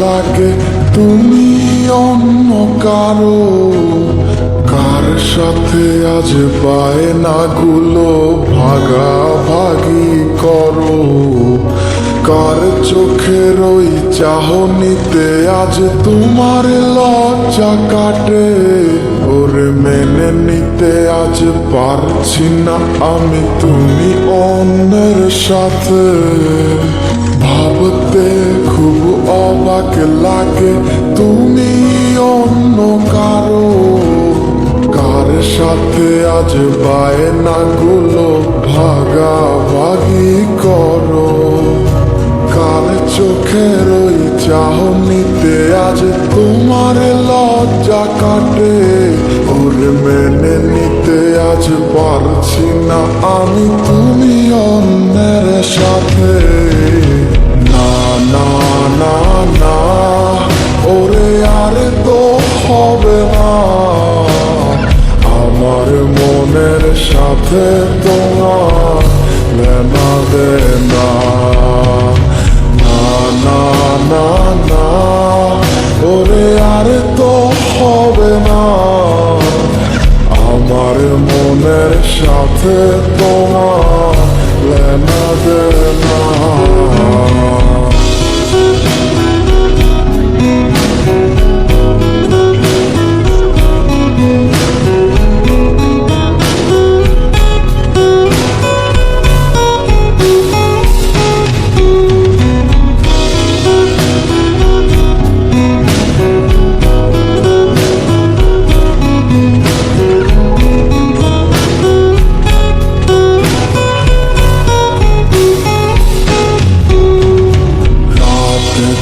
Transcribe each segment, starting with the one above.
লাগে তুমি অন্য কারো, কার সাথে আজ বায়নাগুলো ভাগাভাগি করো, কার চোখের ওই চাহনিতে আজ তোমার লজ্জা কাটে। ওরে মেনে নিতে আজ পারছি না আমি তুমি অন্যের সাথে, ভাবতে খুব অবাক লাগে তুমি অন্য কারো, কার সাথে আজ বায়নাগুলো ভাগাভাগি করো, কার চোখের ওই চাহনিতে আজ তোমার লজ্জা কাটে। ওরে মেনে নিতে আজ পারছি না আমি তুমি অন্যের সাথে। না না না না ওরে আর তো হবে না, আমার মনের সাথে তোমার লেনা দেনা। না না না না ওরে আর তো হবে না, আমার মনের সাথে তোমার লেনা দেনা।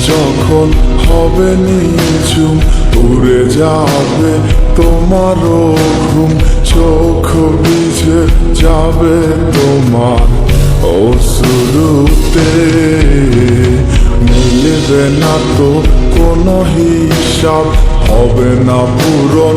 যখন হবে নিঝুম উড়ে যাবে তোমারও ঘুম, চোখ ভিজে যাবে তোমার অশ্রুতে, মিলবে না তো কোনো হিসাব, হবে না পূরণ